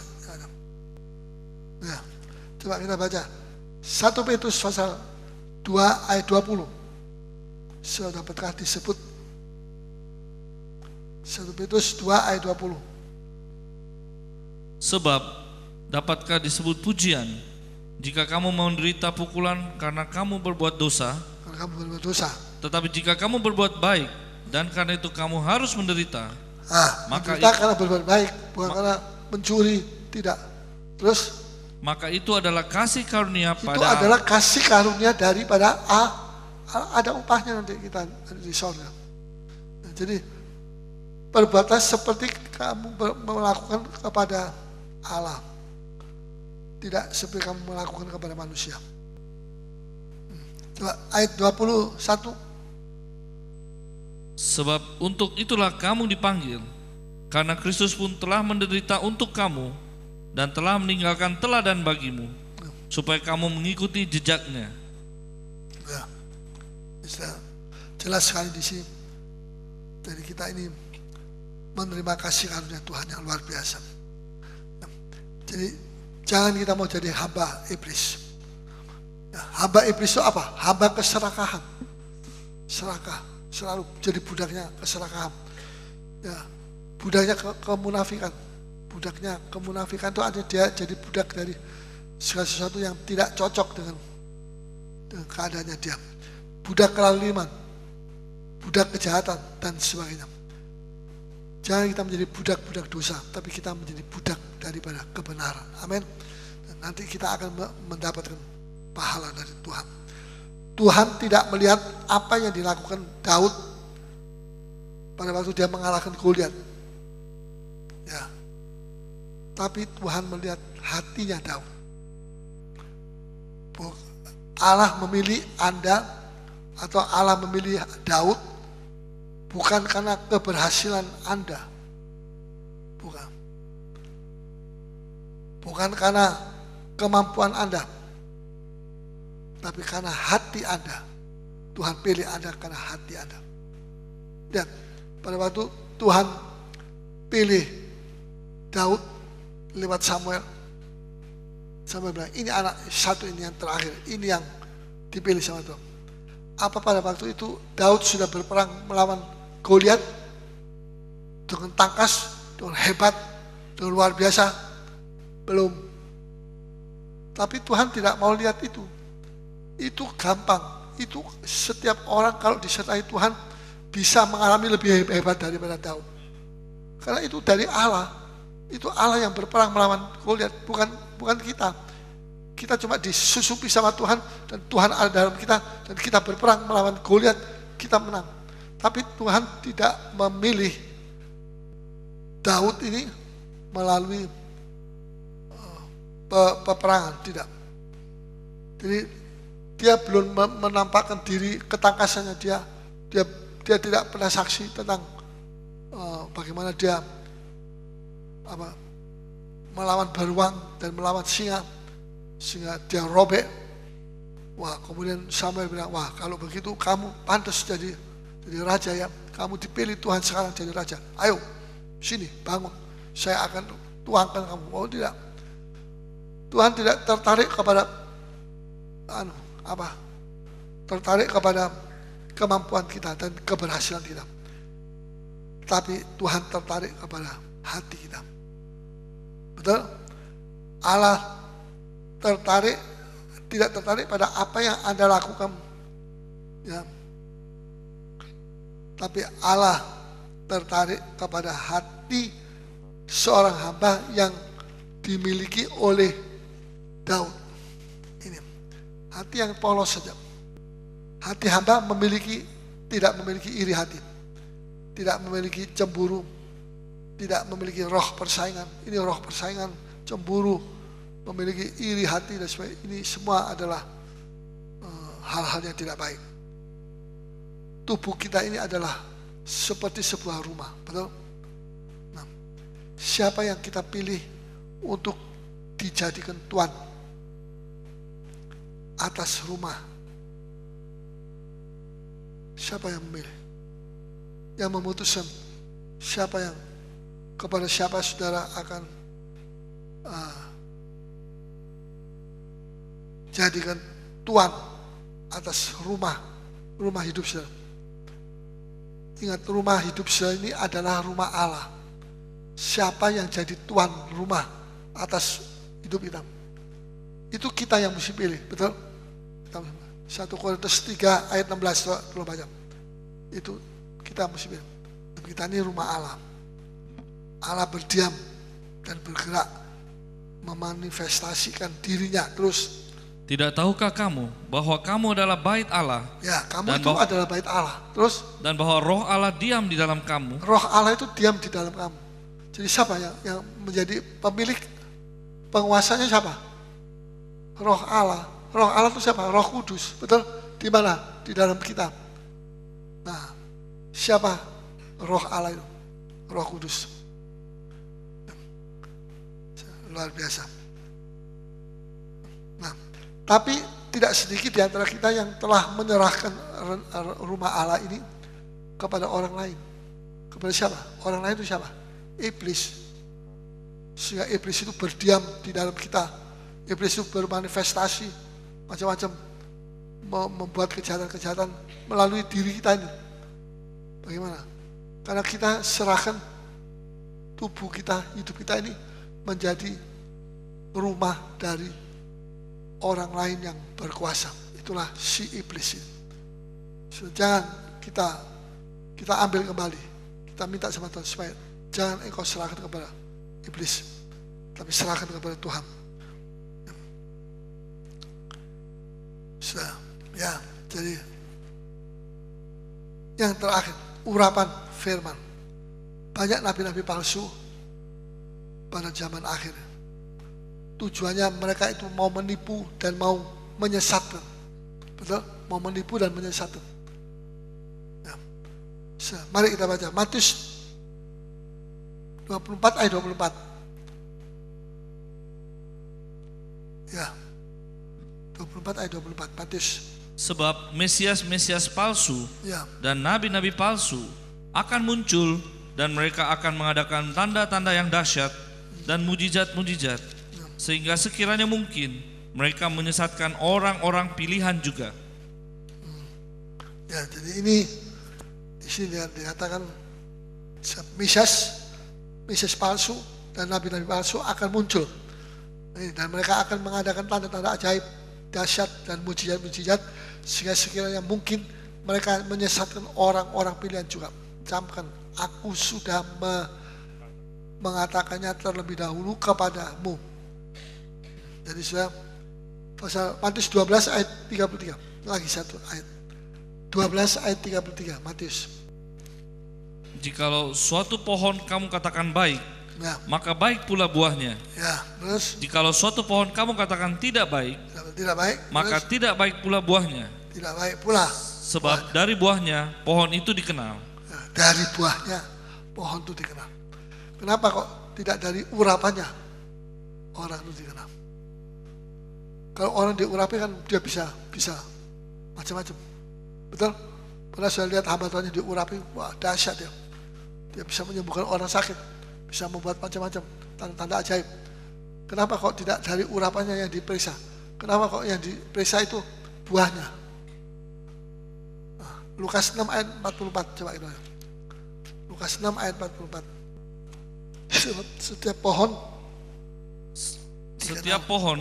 [SPEAKER 5] Nah, coba kita baca 1 Petrus pasal 2 ayat 20. Sudah dapatkah disebut 1 Petrus 2 ayat 20.
[SPEAKER 6] Sebab dapatkah disebut pujian jika kamu menderita pukulan karena kamu berbuat dosa?
[SPEAKER 5] Karena kamu berbuat dosa.
[SPEAKER 6] Tetapi jika kamu berbuat baik dan karena itu kamu harus menderita, maka
[SPEAKER 5] menderita karena berbuat baik, bukan karena mencuri, tidak. Terus
[SPEAKER 6] maka itu adalah kasih karunia pada.
[SPEAKER 5] Itu adalah kasih karunia daripada ada upahnya nanti kita di sorga. Nah, jadi perbuatan seperti kamu melakukan kepada Allah, tidak seperti kamu melakukan kepada manusia. Coba ayat 21.
[SPEAKER 6] Sebab untuk itulah kamu dipanggil, karena Kristus pun telah menderita untuk kamu dan telah meninggalkan teladan bagimu, supaya kamu mengikuti jejaknya.
[SPEAKER 5] Ya, jelas sekali di sini. Jadi kita ini menerima kasih karunia Tuhan yang luar biasa. Jadi jangan kita mau jadi hamba iblis. Ya, hamba iblis itu apa? Hamba keserakahan. Serakah, selalu jadi budaknya keserakahan. Ya, budaknya kemunafikan. Budaknya kemunafikan itu ada, dia jadi budak dari segala sesuatu yang tidak cocok dengan keadaannya dia. Budak kelaliman, budak kejahatan, dan sebagainya. Jangan kita menjadi budak-budak dosa, tapi kita menjadi budak daripada kebenaran. Amin. Dan nanti kita akan mendapatkan pahala dari Tuhan. Tuhan tidak melihat apa yang dilakukan Daud pada waktu dia mengalahkan Goliat. Ya. Tapi Tuhan melihat hatinya Daud. Allah memilih Anda atau Allah memilih Daud bukan karena keberhasilan Anda. Bukan. Bukan karena kemampuan Anda. Tapi karena hati Anda. Tuhan pilih Anda karena hati Anda. Dan pada waktu Tuhan pilih Daud lewat Samuel bilang, ini anak satu, ini yang terakhir, ini yang dipilih sama Tuhan. Apa pada waktu itu Daud sudah berperang melawan Goliat dengan tangkas, dengan hebat, dengan luar biasa? Belum. Tapi Tuhan tidak mau lihat itu. Itu gampang. Itu setiap orang kalau disertai Tuhan bisa mengalami lebih hebat daripada Daud. Karena itu dari Allah. Itu Allah yang berperang melawan Goliat, bukan kita. Kita cuma disusupi sama Tuhan dan Tuhan ada dalam kita dan kita berperang melawan Goliat, kita menang. Tapi Tuhan tidak memilih Daud ini melalui peperangan, tidak. Jadi dia belum menampakkan diri ketangkasannya dia tidak pernah saksi tentang bagaimana dia melawan beruang dan melawan singa sehingga dia robek. Wah, kemudian Samuel bilang, wah kalau begitu kamu pantas jadi raja ya, kamu dipilih Tuhan sekarang jadi raja. Ayo sini bangun, saya akan tuangkan kamu. Oh tidak, Tuhan tidak tertarik kepada tertarik kepada kemampuan kita dan keberhasilan kita, tapi Tuhan tertarik kepada hati kita. Betul? Allah tidak tertarik pada apa yang Anda lakukan, ya. Tapi Allah tertarik kepada hati seorang hamba yang dimiliki oleh Daud. Ini hati yang polos saja. Hati hamba tidak memiliki iri hati, tidak memiliki cemburu, tidak memiliki roh persaingan. Ini roh persaingan, cemburu, memiliki iri hati dan sebagainya. Ini semua adalah hal-hal yang tidak baik. Tubuh kita ini adalah seperti sebuah rumah, betul? Nah, siapa yang kita pilih untuk dijadikan tuan atas rumah? Siapa yang memilih? Yang memutuskan kepada siapa saudara akan jadikan tuan atas rumah hidup saudara. Ingat, rumah hidup saudara ini adalah rumah Allah. Siapa yang jadi tuan rumah atas hidup kita? Itu kita yang mesti pilih, betul? 1 Korintus 3 ayat 16 belum baca. Itu kita mesti pilih. Kita ini rumah Allah. Allah berdiam dan bergerak memanifestasikan dirinya terus.
[SPEAKER 6] Tidak tahukah kamu bahwa kamu adalah bait Allah?
[SPEAKER 5] Ya, kamu itu adalah bait Allah. Terus?
[SPEAKER 6] Dan bahwa roh Allah diam di dalam kamu.
[SPEAKER 5] Roh Allah itu diam di dalam kamu. Jadi siapa yang menjadi pemilik, penguasanya siapa? Roh Allah. Roh Allah itu siapa? Roh Kudus. Betul? Di mana? Di dalam kita. Nah, siapa roh Allah itu? Roh Kudus. Luar biasa. Nah, tapi tidak sedikit di antara kita yang telah menyerahkan rumah Allah ini kepada orang lain. Kepada siapa? Orang lain itu siapa? Iblis. Sehingga iblis itu berdiam di dalam kita. Iblis itu bermanifestasi macam-macam, membuat kejahatan-kejahatan melalui diri kita ini. Bagaimana? Karena kita serahkan tubuh kita, hidup kita ini menjadi rumah dari orang lain yang berkuasa. Itulah si iblis ini. So, jangan kita ambil kembali. Kita minta sama Tuhan supaya jangan engkau serahkan kepada iblis, tapi serahkan kepada Tuhan. So, ya, jadi yang terakhir, urapan firman. Banyak nabi-nabi palsu pada zaman akhir. Tujuannya mereka itu mau menipu dan mau menyesatkan. Betul? Mau menipu dan menyesatkan. Ya. So, mari kita baca Matius 24 ayat 24. Ya. 24 ayat 24. Matius.
[SPEAKER 6] Sebab Mesias-Mesias palsu
[SPEAKER 5] Ya.
[SPEAKER 6] dan nabi-nabi palsu akan muncul, dan mereka akan mengadakan tanda-tanda yang dahsyat dan mujizat-mujizat, sehingga sekiranya mungkin mereka menyesatkan orang-orang pilihan juga.
[SPEAKER 5] Ya, jadi ini di sini dikatakan Mesias palsu dan nabi-nabi palsu akan muncul, dan mereka akan mengadakan tanda-tanda ajaib, dahsyat dan mujizat-mujizat, sehingga sekiranya mungkin mereka menyesatkan orang-orang pilihan juga. Camkan, aku sudah mengatakannya terlebih dahulu kepadamu. Jadi sudah pasal Matius 12 ayat 33. Lagi satu ayat. 12 ayat 33 Matius.
[SPEAKER 6] Jikalau suatu pohon kamu katakan baik,
[SPEAKER 5] Ya.
[SPEAKER 6] maka baik pula buahnya.
[SPEAKER 5] Ya, terus
[SPEAKER 6] Jikalau suatu pohon kamu katakan tidak baik,
[SPEAKER 5] tidak baik,
[SPEAKER 6] maka
[SPEAKER 5] terus,
[SPEAKER 6] tidak baik pula buahnya.
[SPEAKER 5] tidak baik pula.
[SPEAKER 6] Sebab dari buahnya pohon itu dikenal.
[SPEAKER 5] Ya, dari buahnya pohon itu dikenal. Kenapa kok tidak dari urapannya orang itu dikenal? Kalau orang diurapi kan dia bisa macam-macam. Betul? Pernah saya lihat hamba Tuhan yang diurapi, wah dahsyat dia. Dia bisa menyembuhkan orang sakit, bisa membuat macam-macam tanda-tanda ajaib. Kenapa kok tidak dari urapannya yang diperiksa? Kenapa kok yang diperiksa itu buahnya? Nah, Lukas 6 ayat 44, coba kita. Lukas 6 ayat 44. Setiap pohon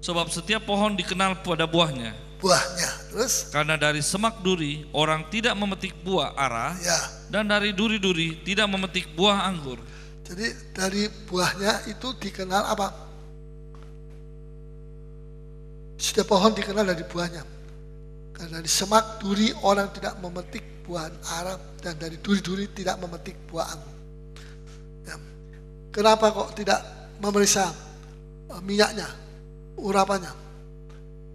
[SPEAKER 6] Sebab setiap pohon dikenal pada buahnya.
[SPEAKER 5] buahnya. Terus?
[SPEAKER 6] Karena dari semak duri orang tidak memetik buah ara,
[SPEAKER 5] Ya.
[SPEAKER 6] dan dari duri-duri tidak memetik buah anggur.
[SPEAKER 5] Jadi dari buahnya itu dikenal apa? Setiap pohon dikenal dari buahnya. Karena dari semak duri orang tidak memetik buah ara, dan dari duri-duri tidak memetik buah anggur. Ya. Kenapa kok tidak memeriksa minyaknya, urapannya?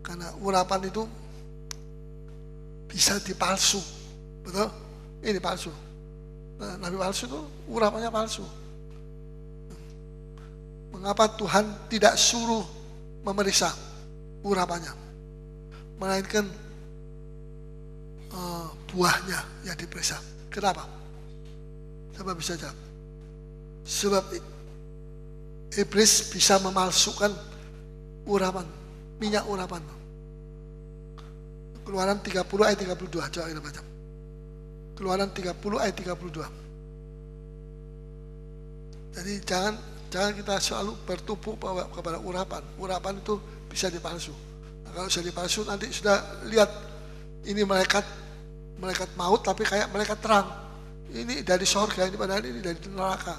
[SPEAKER 5] Karena urapan itu bisa dipalsu, betul? Ini palsu. Nah, nabi palsu itu urapannya palsu. Mengapa Tuhan tidak suruh memeriksa urapannya, melainkan buahnya yang diperiksa? Kenapa? Coba bisa jawab. Sebab iblis bisa memalsukan urapan, minyak urapan. Keluaran 30 ayat 32, coba kita baca. Keluaran 30 ayat 32. Jadi jangan kita selalu bertumpu kepada urapan. Urapan itu bisa dipalsu. Nah, kalau sudah dipalsu nanti sudah lihat ini malaikat maut tapi kayak malaikat terang. Ini dari sorga, ini padahal ini dari neraka.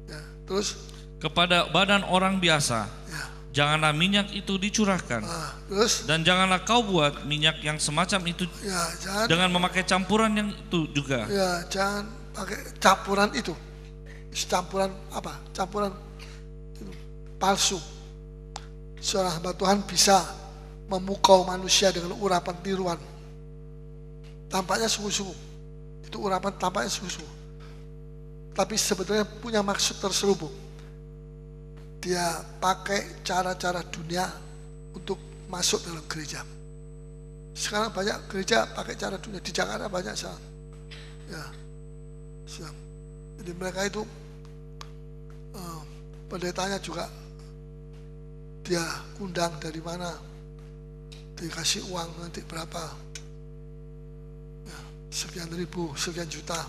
[SPEAKER 5] Ya, terus
[SPEAKER 6] Kepada badan orang biasa,
[SPEAKER 5] ya,
[SPEAKER 6] janganlah minyak itu dicurahkan.
[SPEAKER 5] terus
[SPEAKER 6] Dan janganlah kau buat minyak yang semacam itu
[SPEAKER 5] ya jangan
[SPEAKER 6] dengan memakai campuran yang itu juga.
[SPEAKER 5] ya jangan pakai campuran itu. Campuran apa? Campuran itu, palsu. Seorang hamba Tuhan bisa memukau manusia dengan urapan tiruan. Tampaknya sungguh-sungguh. Itu urapan tampaknya sungguh-sungguh. Tapi sebetulnya punya maksud terselubung. Dia pakai cara-cara dunia untuk masuk dalam gereja. Sekarang banyak gereja pakai cara dunia. Di Jakarta banyak saat. Ya. Jadi mereka itu pendetanya juga dia undang dari mana, dikasih uang nanti berapa, ya, sekian ribu, sekian juta.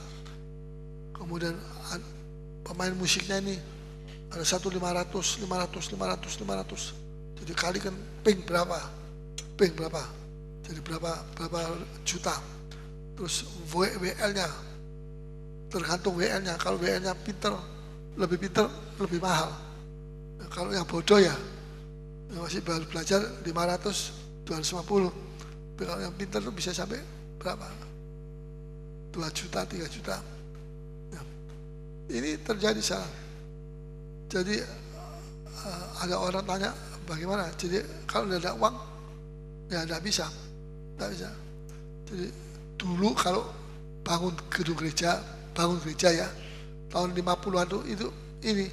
[SPEAKER 5] Kemudian pemain musiknya ini ada 500. Jadi kalikan ping berapa, jadi berapa juta. Terus WL-nya, tergantung WL-nya. Kalau WL-nya lebih pinter, lebih mahal. Nah, kalau yang bodoh ya masih baru belajar 500, 250. Tapi kalau yang pinter itu bisa sampai berapa? 2 juta, 3 juta. Ya. Ini terjadi sekarang. Jadi ada orang tanya bagaimana? Jadi kalau tidak ada uang, ya tidak bisa. Jadi dulu kalau bangun gedung gereja, ya, tahun 50-an itu ini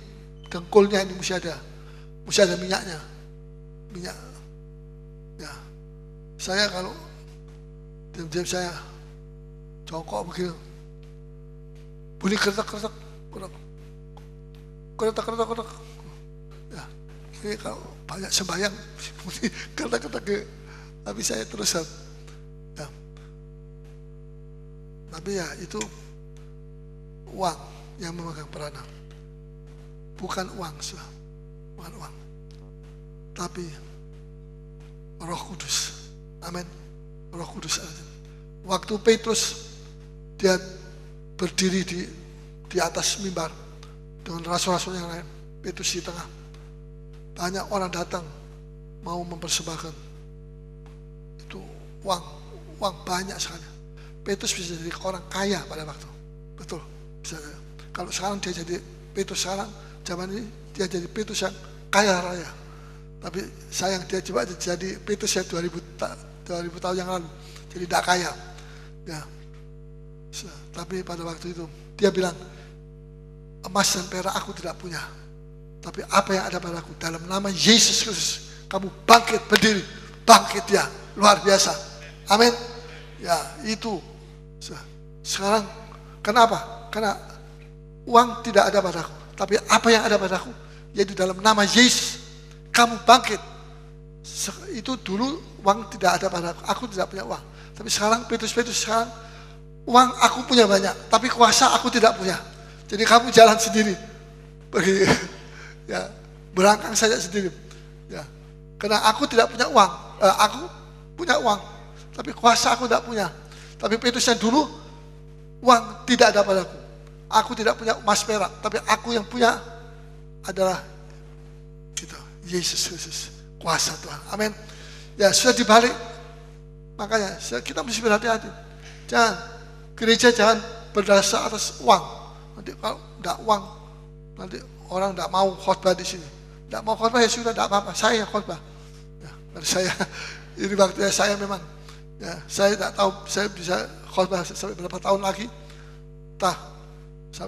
[SPEAKER 5] dengkulnya ini mesti ada minyak. Ya, saya kalau diam-diam saya jongkok begini, bunyi keretak. Ya, ini kalau banyak sembahyang, bunyi keretak. Tapi saya terus ya. Tapi ya itu uang yang memegang peranan, bukan uang. Tapi Roh Kudus. Amin. Roh Kudus. Waktu Petrus dia berdiri di atas mimbar dengan rasul-rasul yang lain, Petrus di tengah. Banyak orang datang mau mempersembahkan itu uang banyak sekali. Petrus bisa jadi orang kaya pada waktu. Betul. Bisa. Kalau sekarang dia jadi Petrus sekarang, zaman ini dia jadi Petrus yang kaya raya. Tapi sayang dia coba jadi Petrus ya 2000 tahun yang lalu, jadi tidak kaya. Ya. Tapi pada waktu itu dia bilang, emas dan perak aku tidak punya, tapi apa yang ada padaku, dalam nama Yesus Kristus kamu bangkit, berdiri, bangkit ya, luar biasa. Amin. Ya itu. Sekarang kenapa? Karena uang tidak ada padaku, tapi apa yang ada padaku, yaitu dalam nama Yesus kamu bangkit. Itu dulu uang tidak ada padaku, aku tidak punya uang. Tapi sekarang Petrus sekarang uang aku punya banyak, tapi kuasa aku tidak punya. Jadi kamu jalan sendiri, pergi, ya berangkang saja sendiri. Ya, karena aku tidak punya uang, aku punya uang, tapi kuasa aku tidak punya. Tapi Petrus yang dulu uang tidak ada padaku, aku tidak punya emas perak, tapi aku yang punya adalah gitu, Yesus Kristus, kuasa Tuhan. Amin. Ya sudah dibalik. Makanya kita mesti berhati-hati. Gereja jangan berdasar atas uang. Nanti kalau tidak uang, nanti orang tidak mau khotbah di sini. Tidak mau khotbah ya sudah, tidak apa-apa. Saya yang khotbah. Ya, saya ini waktunya saya memang. Ya, saya tidak tahu saya bisa khotbah sampai berapa tahun lagi.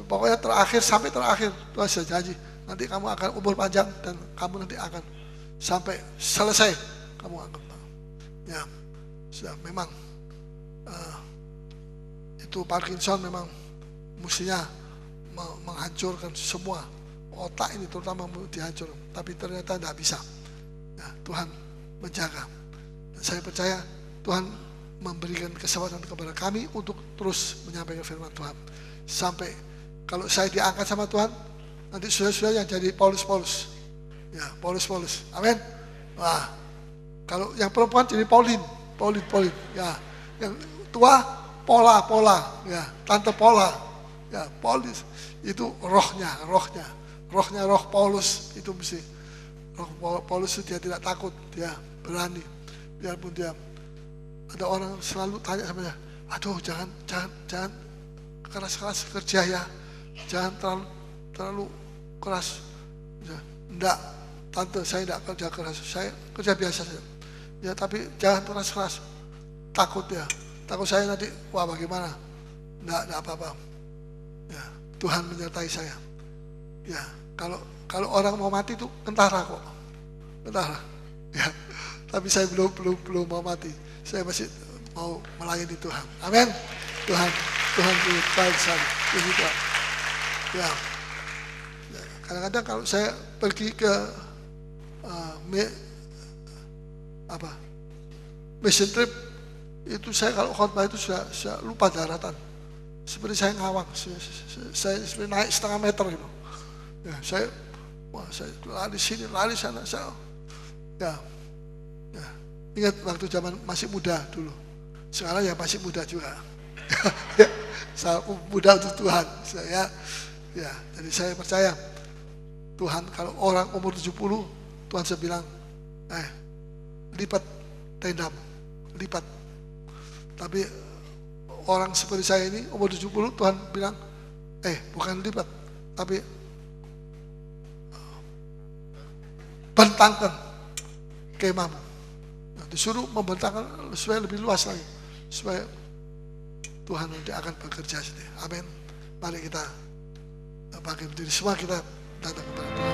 [SPEAKER 5] Pokoknya sampai terakhir Tuhan sudah janji. Nanti kamu akan umur panjang dan kamu nanti akan sampai selesai kamu akan. Ya, sudah memang itu Parkinson memang mestinya menghancurkan semua otak ini, terutama dihancur, tapi ternyata tidak bisa. Ya, Tuhan menjaga. Dan saya percaya Tuhan memberikan kesempatan kepada kami untuk terus menyampaikan firman Tuhan. Sampai kalau saya diangkat sama Tuhan, nanti sudah yang jadi Paulus. Ya, Paulus. Amin. Wah, kalau yang perempuan jadi Pauline. Ya, yang tua Pola. Ya, Tante Pola. Ya, Paulus. Itu rohnya roh Paulus itu mesti. Roh Paulus itu dia tidak takut, dia berani. Biarpun dia ada orang selalu tanya sama dia, aduh jangan keras kerja ya, jangan terlalu keras. Enggak, tante saya tidak kerja keras, saya kerja biasa saja. Ya tapi jangan keras. Takut saya nanti, wah bagaimana? Enggak apa-apa. Ya, Tuhan menyertai saya. Ya, kalau orang mau mati itu kentara kok. Kentara. Ya. Tapi saya belum mau mati. Saya masih mau melayani Tuhan. Amin. Tuhan baik sekali. Ini Tuhan. Ya. Kadang-kadang kalau saya pergi ke mission trip itu, saya kalau khotbah itu saya lupa daratan. Seperti saya ngawang, saya seperti naik setengah meter gitu. Ya, saya lari sini, lari sana, saya Ya, ingat waktu zaman masih muda dulu. Sekarang ya masih muda juga. Saya muda untuk Tuhan. Jadi saya percaya Tuhan, kalau orang umur 70, Tuhan saya bilang, lipat tendamu, lipat. Tapi orang seperti saya ini umur 70, Tuhan bilang, bukan lipat, tapi bentangkan kemahmu. Disuruh membentangkan supaya lebih luas lagi, supaya Tuhan nanti akan bekerja sendiri. Amin. Mari kita bagi diri semua, kita datang kepada Tuhan.